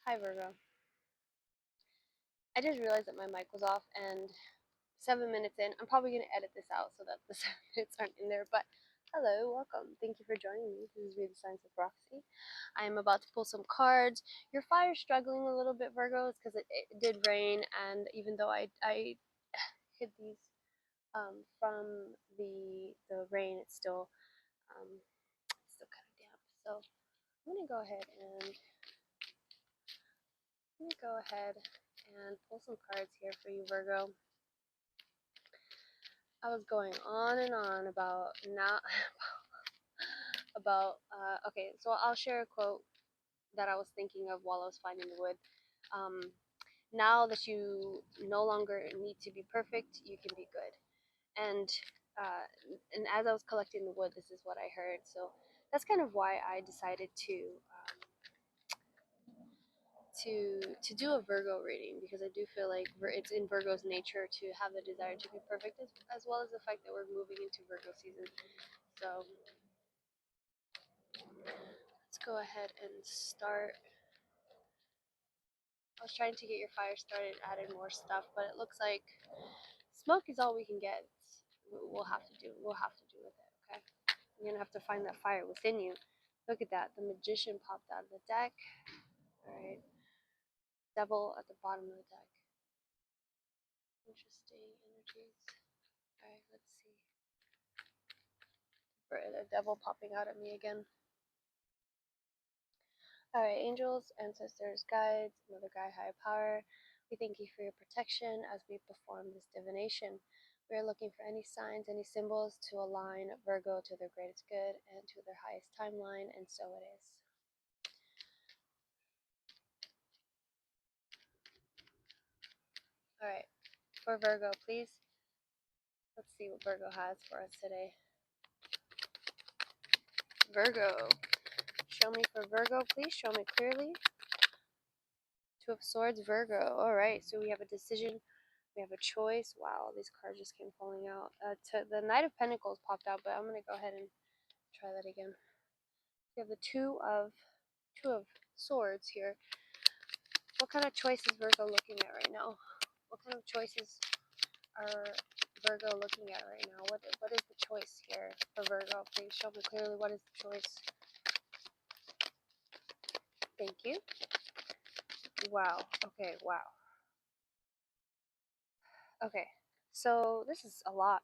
Hi Virgo. I just realized that my mic was off and 7 minutes in, I'm probably going to edit this out so that the 7 minutes aren't in there, but hello, welcome. Thank you for joining me. This is Read the Signs with Roxy. I am about to pull some cards. Your fire's struggling a little bit, Virgo, because it did rain, and even though I hid these from the rain, it's still kind of damp. So I'm going to go ahead and pull some cards here for you, Virgo. I was going on and on about okay, so I'll share a quote that I was thinking of while I was finding the wood. Now that you no longer need to be perfect, you can be good. And uh, and as I was collecting the wood, this is what I heard. So that's kind of why I decided to do a Virgo reading, because I do feel like it's in Virgo's nature to have the desire to be perfect, as well as the fact that we're moving into Virgo season. So let's go ahead and start. I was trying to get your fire started, adding more stuff, but it looks like smoke is all we can get. We'll have to do with it, okay? You're gonna have to find that fire within you. Look at that, the Magician popped out of the deck. Alright. Devil at the bottom of the deck. Interesting energies. Alright, let's see. The devil popping out at me again. Alright, angels, ancestors, guides, Mother Gaia, higher power, we thank you for your protection as we perform this divination. We are looking for any signs, any symbols to align Virgo to their greatest good and to their highest timeline, and so it is. Alright, for Virgo, please. Let's see what Virgo has for us today. Virgo. Show me for Virgo, please. Show me clearly. Two of Swords, Virgo. Alright, so we have a decision. We have a choice. Wow, these cards just came falling out. The Knight of Pentacles popped out, but I'm going to go ahead and try that again. We have the Two of Swords here. What kind of choice is Virgo looking at right now? What kind of choices are Virgo looking at right now? What is the choice here for Virgo? Please show me clearly what is the choice. Thank you. Wow. Okay, wow. Okay, so this is a lot.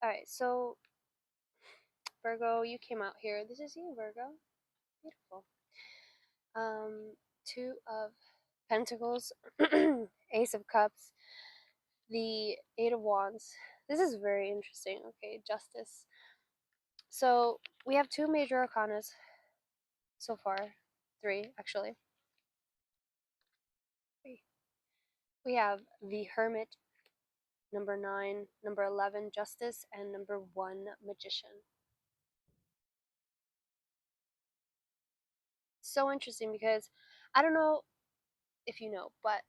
Alright, so Virgo, you came out here. This is you, Virgo. Beautiful. Two of Pentacles, Ace of Cups, the Eight of Wands. This is very interesting. Okay, Justice. So we have two major arcanas so far. Three, actually. Three. We have the Hermit, number 9, number 11, Justice, and number 1, Magician. So interesting because I don't know if you know, but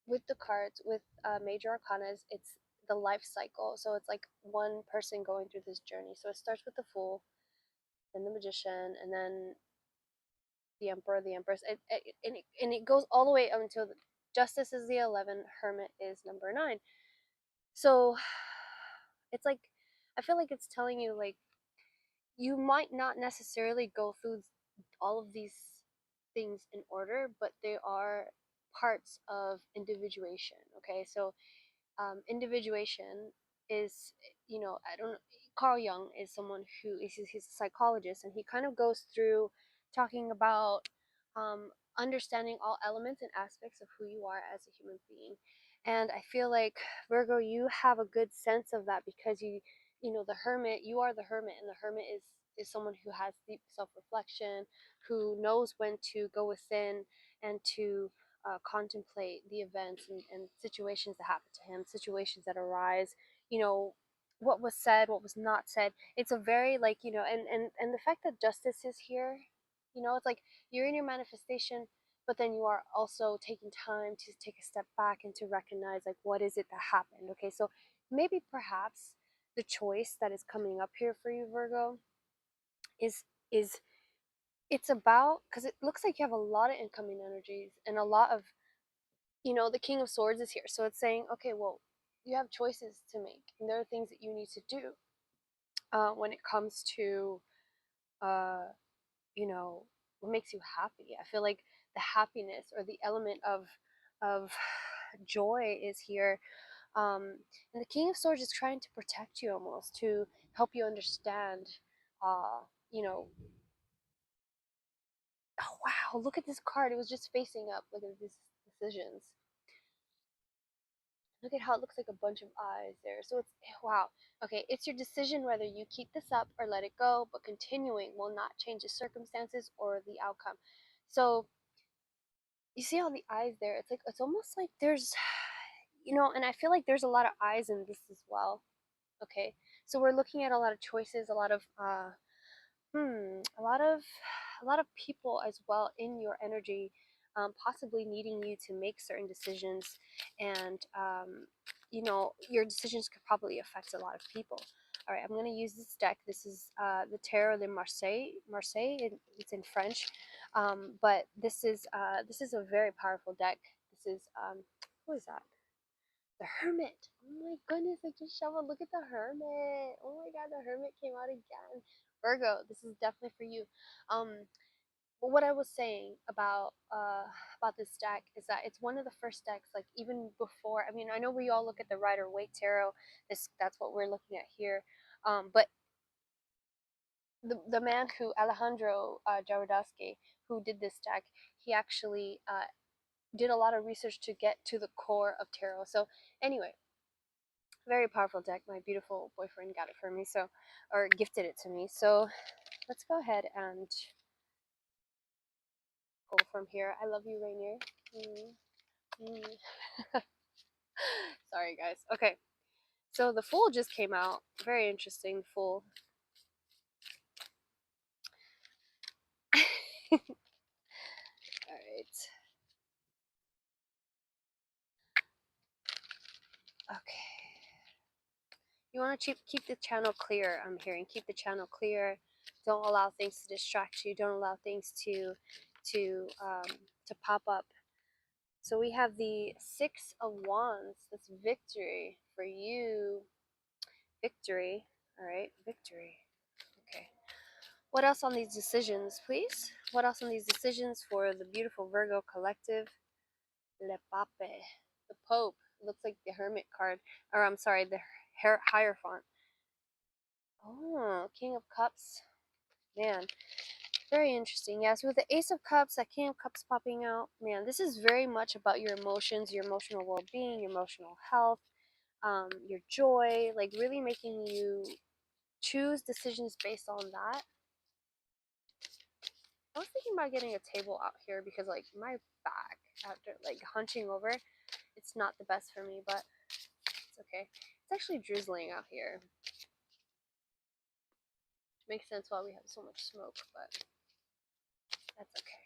with the cards, with major arcanas, it's the life cycle. So it's like one person going through this journey. So it starts with the Fool, then the Magician, and then the Emperor, the Empress, and it goes all the way up until Justice is the 11, Hermit is number 9. So it's like, I feel like it's telling you, like, you might not necessarily go through all of these things in order, but they are parts of individuation. Okay, so individuation is, I don't know, Carl Jung is someone who is, he's a psychologist, and he kind of goes through talking about understanding all elements and aspects of who you are as a human being. And I feel like, Virgo, you have a good sense of that, because the hermit, you are the hermit, and the hermit is someone who has deep self-reflection, who knows when to go within and to contemplate the events and situations that happen to him, situations that arise, what was said, what was not said. It's a very, like, and the fact that Justice is here, it's like you're in your manifestation, but then you are also taking time to take a step back and to recognize, like, what is it that happened. Okay, so maybe perhaps the choice that is coming up here for you, Virgo, is it's about, because it looks like you have a lot of incoming energies and a lot of, the King of Swords is here. So it's saying, okay, well, you have choices to make, and there are things that you need to do when it comes to, uh, you know, what makes you happy. I feel like the happiness or the element of joy is here. And the King of Swords is trying to protect you, almost to help you understand, uh, you know, oh wow, look at this card. It was just facing up. Look at these decisions. Look at how it looks like a bunch of eyes there. So it's, wow. Okay, it's your decision whether you keep this up or let it go, but continuing will not change the circumstances or the outcome. So you see all the eyes there. It's like, it's almost like there's, and I feel like there's a lot of eyes in this as well. Okay, so we're looking at a lot of choices, a lot of a lot of people as well in your energy, possibly needing you to make certain decisions, and your decisions could probably affect a lot of people. All right, I'm going to use this deck. This is the Tarot de Marseille. It's in French, but this is a very powerful deck. This is who is that? The Hermit. Oh my goodness, I just shoveled. Look at the Hermit. Oh my god, the Hermit came out again. Virgo, this is definitely for you. But what I was saying about this deck is that it's one of the first decks, like even before. I mean, I know we all look at the Rider Waite Tarot. That's what we're looking at here. But the man who Alejandro Jawodowski, who did this deck, he actually did a lot of research to get to the core of tarot. So anyway, very powerful deck. My beautiful boyfriend got it for me, or gifted it to me. So let's go ahead and pull from here. I love you, Rainier. Mm, mm. Sorry, guys. Okay, so the Fool just came out. Very interesting, Fool. All right. Okay. You want to keep the channel clear. I'm hearing keep the channel clear. Don't allow things to distract you. Don't allow things to pop up. So we have the Six of Wands. That's victory for you. Victory. All right, victory. Okay. What else on these decisions, please? What else on these decisions for the beautiful Virgo collective? Le Pape. The Pope. It looks like the Hermit card. Or I'm sorry, the Hierophant. Oh, King of Cups. Man, very interesting. Yeah, so with the Ace of Cups, that King of Cups popping out, man, this is very much about your emotions, your emotional well-being, your emotional health, your joy, like really making you choose decisions based on that. I was thinking about getting a table out here because like my back after like hunching over, it's not the best for me, but it's okay. It's actually drizzling out here. Makes sense why we have so much smoke, but that's okay.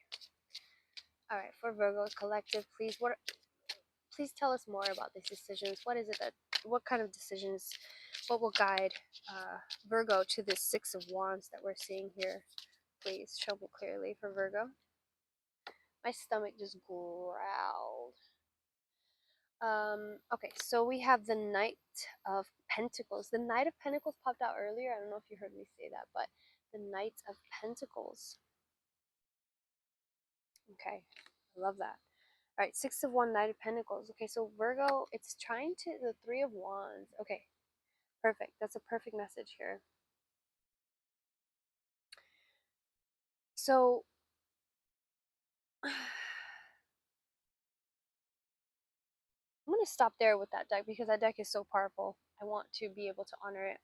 All right, for Virgo collective, please tell us more about these decisions. What kind of decisions, what will guide Virgo to this Six of Wands that we're seeing here? Please show me clearly for Virgo. My stomach just growled. Okay, so we have the Knight of Pentacles. The Knight of Pentacles popped out earlier. I don't know if you heard me say that, but the Knight of Pentacles. Okay, I love that. All right, Six of Wands, Knight of Pentacles. Okay, so Virgo, it's trying to, the Three of Wands. Okay, perfect. That's a perfect message here. So, I'm going to stop there with that deck because that deck is so powerful. I want to be able to honor it.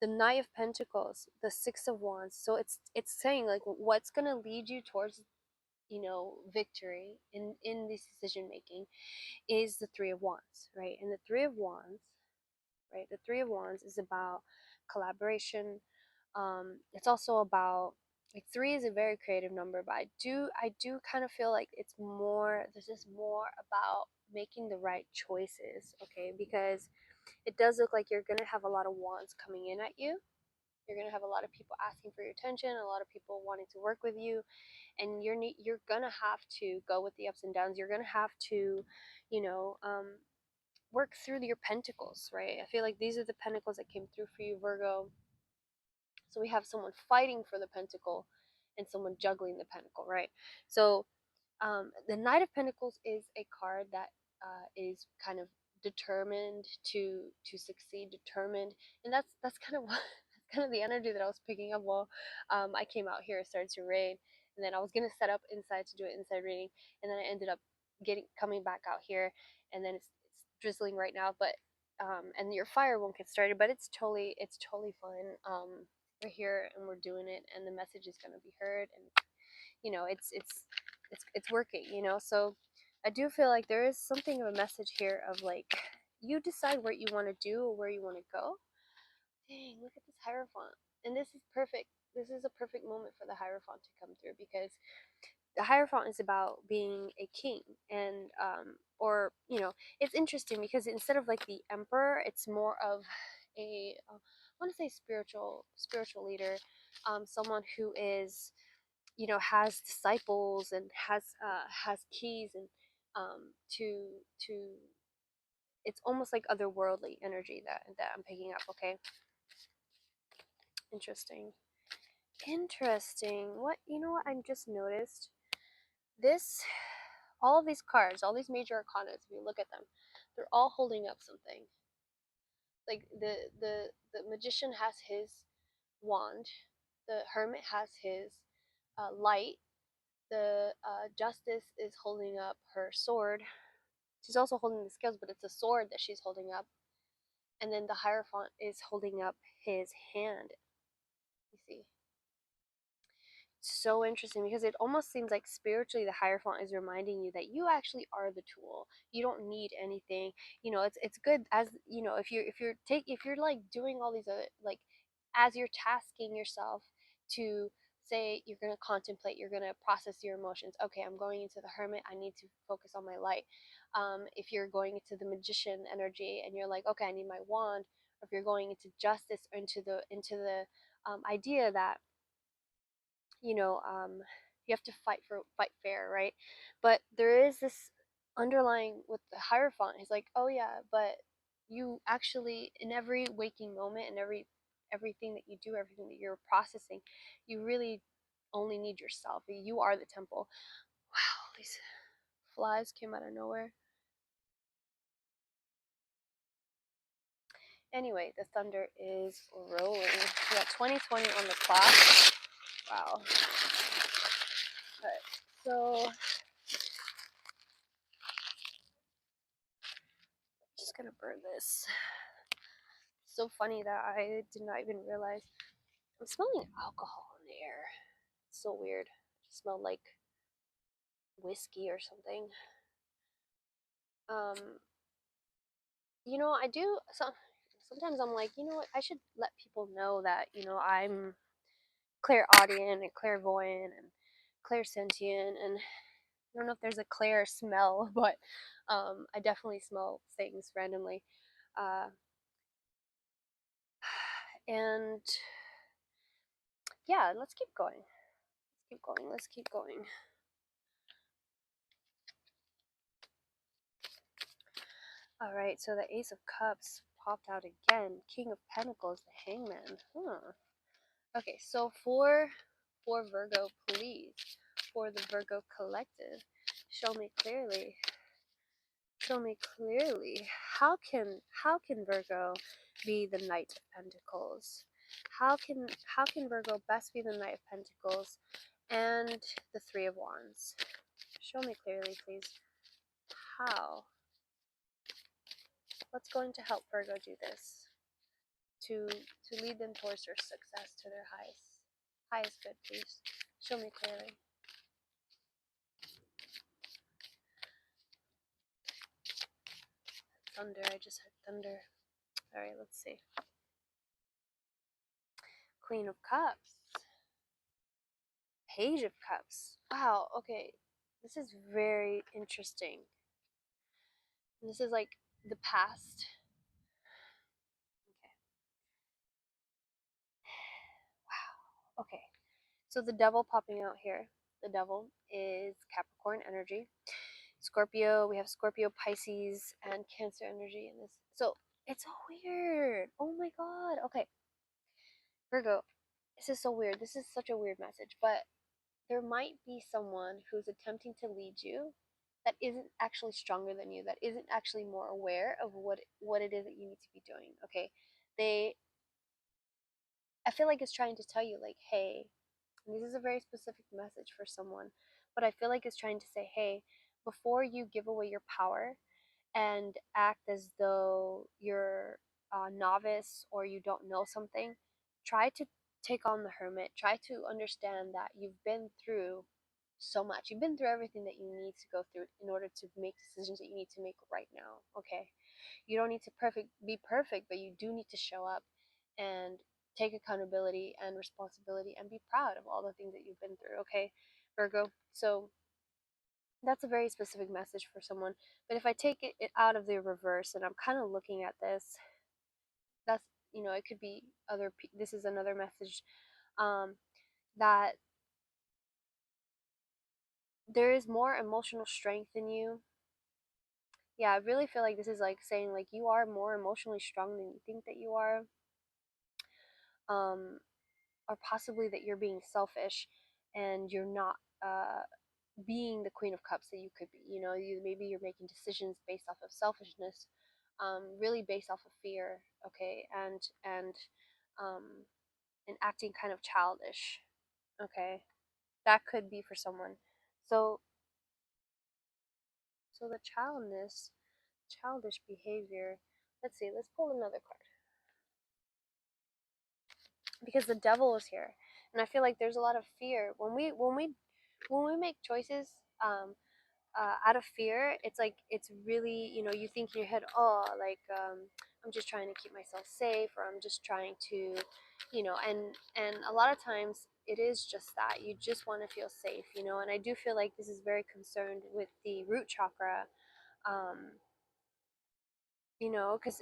The Knight of Pentacles, the Six of Wands. So it's saying like what's going to lead you towards victory in this decision making is the Three of Wands, right? And the Three of Wands, right? The Three of Wands is about collaboration. It's also about, like, three is a very creative number, but I do kind of feel like it's more, this is more about making the right choices, okay? Because it does look like you're gonna have a lot of wands coming in at you. You're going to have a lot of people asking for your attention, a lot of people wanting to work with you, and you're going to have to go with the ups and downs. You're going to have to, you know, work through your pentacles, right? I feel like these are the pentacles that came through for you, Virgo. So we have someone fighting for the pentacle and someone juggling the pentacle, right? So the Knight of Pentacles is a card that is kind of determined to succeed, determined, and that's kind of what that's kind of the energy that I was picking up while I came out here, started to read, and then I was gonna set up inside to do it inside reading, and then I ended up coming back out here, and then it's drizzling right now, but and your fire won't get started, but it's totally fun. We're here and we're doing it, and the message is gonna be heard, and it's working, so I do feel like there is something of a message here of like you decide what you want to do or where you want to go. Dang, look at this hierophant. And this is perfect. This is a perfect moment for the hierophant to come through, because the hierophant is about being a king, and or it's interesting because instead of like the emperor, it's more of a I want to say spiritual leader, someone who is has disciples and has keys, and to it's almost like otherworldly energy that I'm picking up. Okay, interesting. What what I just noticed? This All of these cards, all these major arcanas, if you look at them, they're all holding up something. Like the magician has his wand, the hermit has his light, the justice is holding up her sword. She's also holding the scales, but it's a sword that she's holding up. And then the hierophant is holding up his hand. You see, so interesting because it almost seems like spiritually the hierophant is reminding you that you actually are the tool. You don't need anything. It's good, as if you're like doing all these other, like, as you're tasking yourself to say you're going to contemplate, you're going to process your emotions. Okay, I'm going into the hermit, I need to focus on my light. If you're going into the magician energy and you're like, okay, I need my wand, or if you're going into justice, or into the idea that you know um, you have to fight fair, right? But there is this underlying with the hierophant. He's like, oh yeah, but you actually, in every waking moment, and everything that you do, everything that you're processing, you really only need yourself. You are the temple. Wow, these flies came out of nowhere. Anyway, the thunder is rolling. We got 2020 on the clock. Wow. Alright, so just gonna burn this. So funny that I did not even realize I'm smelling alcohol in the air. It's so weird. It smelled like whiskey or something. Um, I do sometimes I'm like, you know what, I should let people know that, I'm clairaudient and clairvoyant and clairsentient, and I don't know if there's a clair smell, but I definitely smell things randomly. Uh, and yeah, let's keep going. Let's keep going. All right, so the Ace of Cups popped out again. King of Pentacles, the Hangman. Okay, so for Virgo, please, for the Virgo collective, show me clearly. Show me clearly. How can Virgo be the Knight of Pentacles? How can Virgo best be the Knight of Pentacles and the Three of Wands? Show me clearly, please. How? What's going to help Virgo do this? To lead them towards their success, to their highest good, please. Show me clearly. Thunder, I just heard thunder. Alright, let's see. Queen of Cups. Page of Cups. Wow, okay. This is very interesting. This is like the past. Okay. So the devil popping out here. The devil is Capricorn energy. Scorpio, we have Scorpio, Pisces, and Cancer energy in this. So it's so weird. Oh my god. Okay. Virgo, this is so weird. This is such a weird message, but there might be someone who's attempting to lead you that isn't actually stronger than you, that isn't actually more aware of what it is that you need to be doing. Okay. They I feel like it's trying to tell you like, hey, this is a very specific message for someone, but I feel like it's trying to say, hey, before you give away your power and act as though you're a novice or you don't know something, try to take on the hermit. Try to understand that you've been through so much. You've been through everything that you need to go through in order to make decisions that you need to make right now. Okay, you don't need to be perfect, but you do need to show up and take accountability and responsibility and be proud of all the things that you've been through. Okay, Virgo. So that's a very specific message for someone. But if I take it out of the reverse and I'm kind of looking at this, that's, it could be this is another message, um, that there is more emotional strength in you. Yeah, I really feel like this is like saying like you are more emotionally strong than you think that you are. Um, or possibly that you're being selfish and you're not being the Queen of Cups that you could be. Maybe you're making decisions based off of selfishness, really based off of fear. Okay, um, and acting kind of childish. Okay, that could be for someone. So the childish behavior. Let's see. Let's pull another card because the devil is here, and I feel like there's a lot of fear when we make choices. Out of fear, it's like it's really, you think in your head, oh, like, I'm just trying to keep myself safe, or I'm just trying to, and a lot of times it is just that you just want to feel safe, and I do feel like this is very concerned with the root chakra, um, because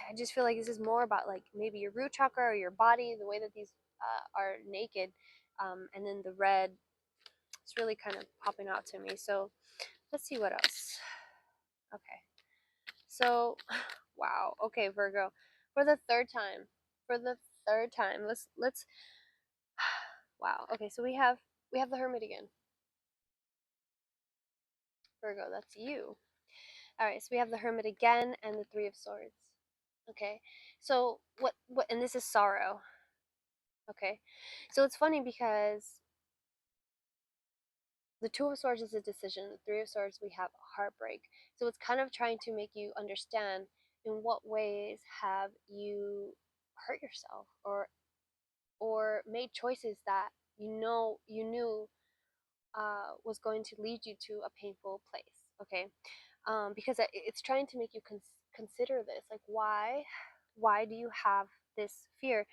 I just feel like this is more about like maybe your root chakra or your body, the way that these are naked, and then the red, it's really kind of popping out to me. So let's see what else. Okay. So, wow. Okay, Virgo. For the third time. For the third time. Let's wow. Okay, so we have the Hermit again. Virgo, that's you. All right, so we have the Hermit again and the Three of Swords. Okay. So, what and this is sorrow. Okay. So it's funny because the Two of Swords is a decision. The Three of Swords, we have heartbreak. So it's kind of trying to make you understand in what ways have you hurt yourself or made choices that you knew was going to lead you to a painful place. Okay, because it's trying to make you consider this, like why do you have this fear,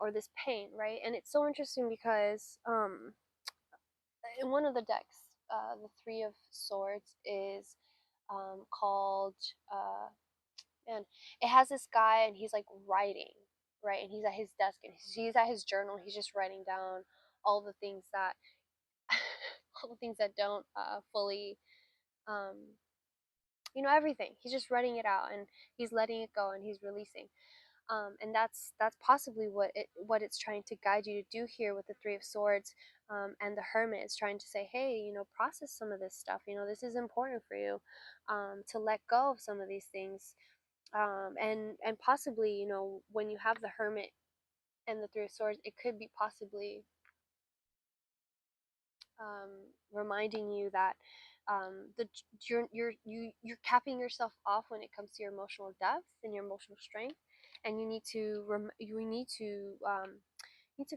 or this pain, right? And it's so interesting because in one of the decks, the Three of Swords is called, man, it has this guy and he's like writing, right? And he's at his desk and he's at his journal. He's just writing down all the things that all the things that don't fully, um, everything. He's just writing it out and he's letting it go and he's releasing. And that's possibly what it's trying to guide you to do here with the Three of Swords, and the Hermit is trying to say, hey, process some of this stuff. This is important for you, to let go of some of these things, and possibly, when you have the Hermit and the Three of Swords, it could be possibly, um, reminding you that, you're capping yourself off when it comes to your emotional depth and your emotional strength, and you need to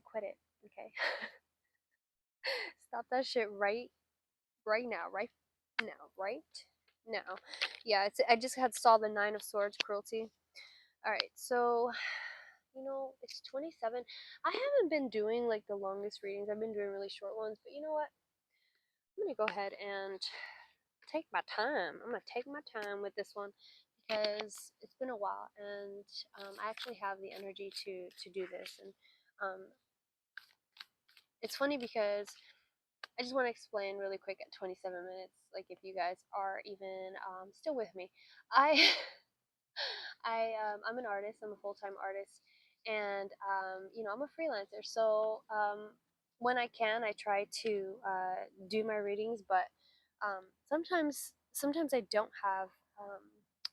quit it. Okay, stop that shit right now, right now. Yeah, I just saw the Nine of Swords, cruelty. All right, so it's 27. I haven't been doing like the longest readings. I've been doing really short ones, but you know what? I'm gonna go ahead and take my time. I'm gonna take my time with this one because it's been a while, and I actually have the energy to do this, and um, it's funny because I just want to explain really quick at 27 minutes, like if you guys are even still with me. I I'm an artist. I'm a full-time artist, and I'm a freelancer. So when I can, I try to do my readings, but sometimes I don't have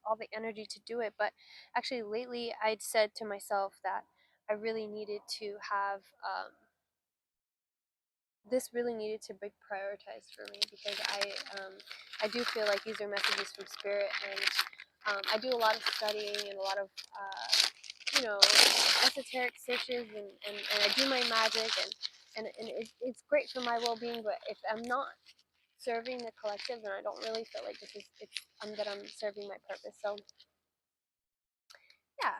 all the energy to do it. But actually, lately, I'd said to myself that I really needed to have this really needed to be prioritized for me because I do feel like these are messages from spirit, and I do a lot of studying and a lot of esoteric searches, and I do my magic, and it's great for my well-being. But if I'm not serving the collective, then I don't really feel like that I'm serving my purpose. So yeah.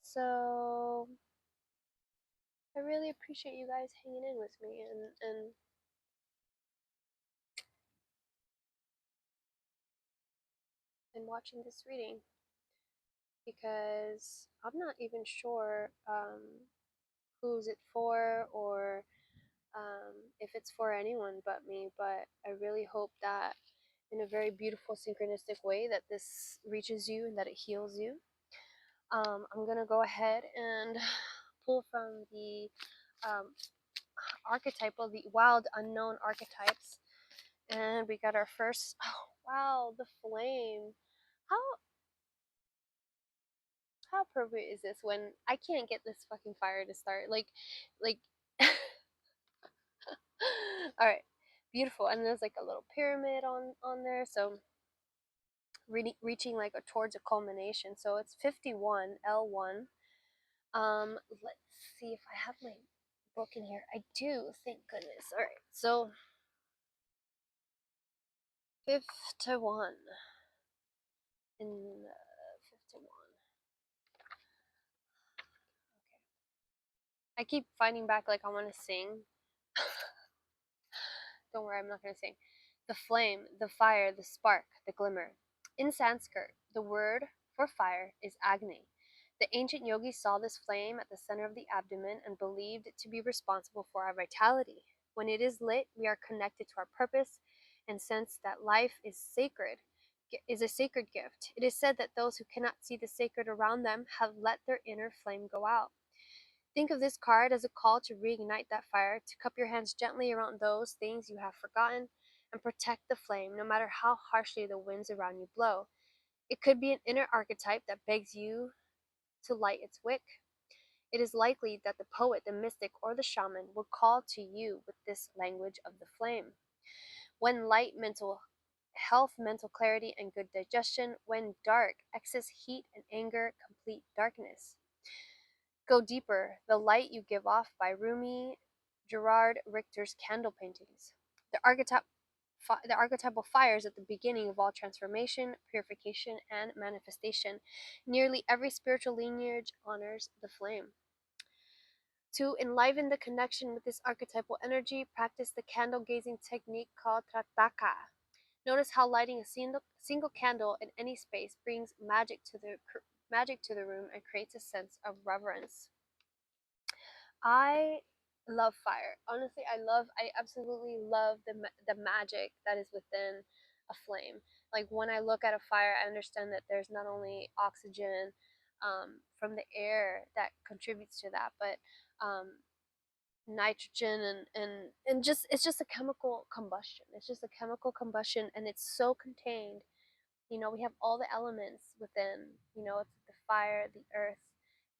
So I really appreciate you guys hanging in with me and watching this reading, because I'm not even sure who's it for, or if it's for anyone but me. But I really hope that in a very beautiful synchronistic way that this reaches you and that it heals you. I'm gonna go ahead and pull from the um, archetypal, the wild unknown archetypes, and we got our first. Oh wow, the flame. How how appropriate is this when I can't get this fucking fire to start? Like. All right, beautiful. And there's like a little pyramid on there, so reaching like towards a culmination. So it's 51 L1. Let's see if I have my book in here. I do, thank goodness. All right, so 51 in 51. Okay, I keep finding back like I want to sing. Don't worry, I'm not going to sing. The flame, the fire, the spark, the glimmer. In Sanskrit, the word for fire is Agni. The ancient yogis saw this flame at the center of the abdomen and believed it to be responsible for our vitality. When it is lit, we are connected to our purpose and sense that life is a sacred gift. It is said that those who cannot see the sacred around them have let their inner flame go out. Think of this card as a call to reignite that fire, to cup your hands gently around those things you have forgotten, and protect the flame no matter how harshly the winds around you blow. It could be an inner archetype that begs you to light its wick. It is likely that the poet, the mystic, or the shaman will call to you with this language of the flame. When light, mental health, mental clarity, and good digestion. When dark, excess heat and anger, complete darkness. Go deeper, the light you give off by Rumi, Gerard Richter's candle paintings. The the archetypal fires at the beginning of all transformation, purification, and manifestation. Nearly every spiritual lineage honors the flame. To enliven the connection with this archetypal energy, practice the candle gazing technique called trataka. Notice how lighting a single candle in any space brings magic to the room and creates a sense of reverence. I love fire. Honestly, I absolutely love the magic that is within a flame. Like when I look at a fire, I understand that there's not only oxygen from the air that contributes to that, but nitrogen and just it's just a chemical combustion. It's just a chemical combustion, and it's so contained. We have all the elements within. It's the fire, the earth,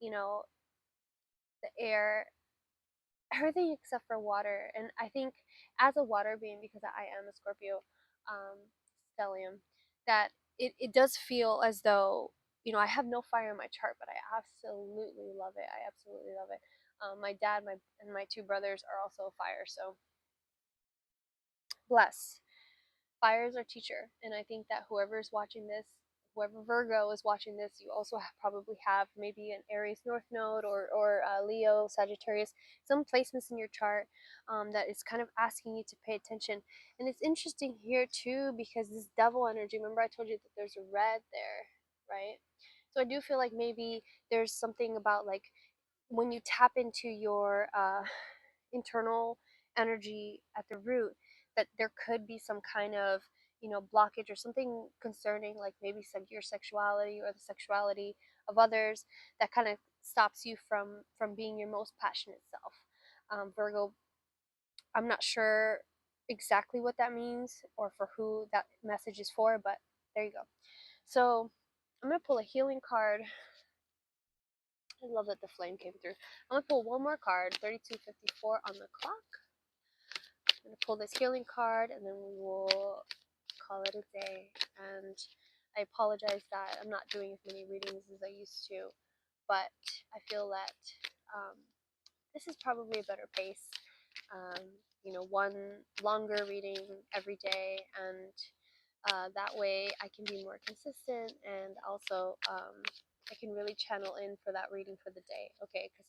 you know, the air, everything except for water. And I think as a water being, because I am a Scorpio um, stellium, that it does feel as though, I have no fire in my chart, but I absolutely love it. I absolutely love it. My dad, and my two brothers are also fire, so bless. Fire is our teacher, and I think that whoever's watching this, whoever Virgo is watching this, you also probably have maybe an Aries North Node, or Leo, Sagittarius, some placements in your chart that is kind of asking you to pay attention. And it's interesting here too, because this devil energy, remember I told you that there's a red there, right? So I do feel like maybe there's something about like when you tap into your internal energy at the root, that there could be some kind of, blockage or something concerning, like maybe your sexuality or the sexuality of others, that kind of stops you from being your most passionate self. Virgo, I'm not sure exactly what that means or for who that message is for, but there you go. So I'm gonna pull a healing card. I love that the flame came through. I'm gonna pull one more card, 3254 on the clock. I'm gonna pull this healing card and then we will call it a day. And I apologize that I'm not doing as many readings as I used to, but I feel that um, this is probably a better pace. Um, one longer reading every day, and that way I can be more consistent, and also I can really channel in for that reading for the day. Okay, because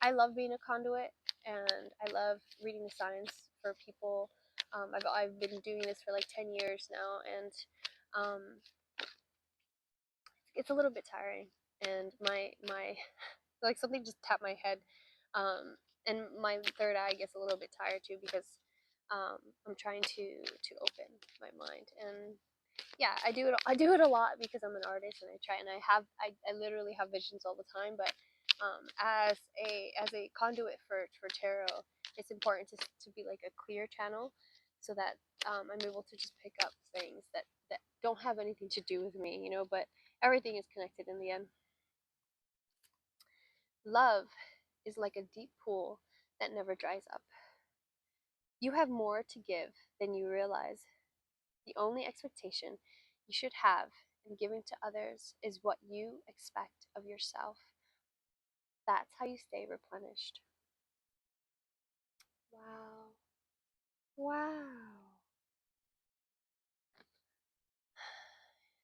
I love being a conduit, and I love reading the signs for people. I've been doing this for like 10 years now, and um, it's a little bit tiring. And my like something just tapped my head, um, and my third eye gets a little bit tired too because I'm trying to open my mind. And yeah, I do it a lot because I'm an artist, and I try, and I literally have visions all the time. But as a conduit for tarot, it's important to be like a clear channel, so that I'm able to just pick up things that don't have anything to do with me, but everything is connected in the end. Love is like a deep pool that never dries up. You have more to give than you realize. The only expectation you should have in giving to others is what you expect of yourself. That's how you stay replenished. Wow. Wow.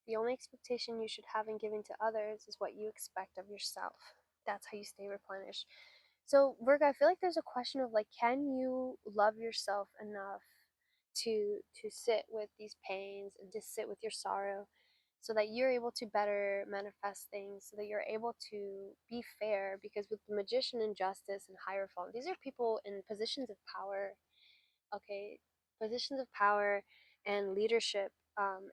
The only expectation you should have in giving to others is what you expect of yourself. That's how you stay replenished. So, Virgo, I feel like there's a question of like, can you love yourself enough to sit with these pains and to sit with your sorrow, so that you're able to better manifest things, so that you're able to be fair? Because with the Magician and Justice and Hierophant, these are people in positions of power, okay, positions of power and leadership,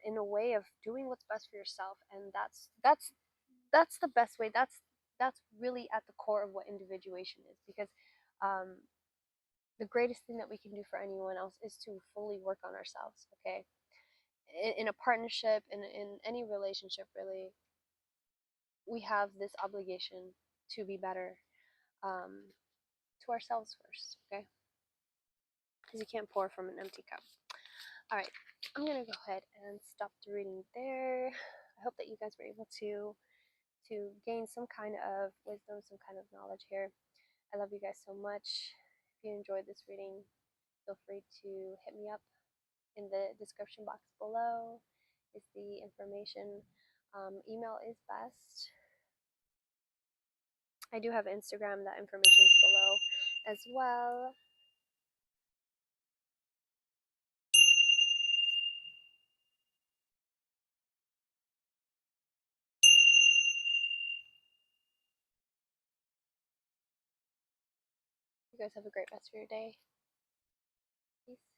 in a way of doing what's best for yourself. And that's the best way. That's really at the core of what individuation is, because um, the greatest thing that we can do for anyone else is to fully work on ourselves. Okay, in a partnership, in any relationship, really, we have this obligation to be better, um, to ourselves first. Okay, because you can't pour from an empty cup. All right, I'm gonna go ahead and stop the reading there. I hope that you guys were able to gain some kind of wisdom, some kind of knowledge here. I love you guys so much. If you enjoyed this reading, feel free to hit me up in the description box below. Is the information. Email is best. I do have Instagram. That information is below as well. You guys have a great rest of your day. Peace.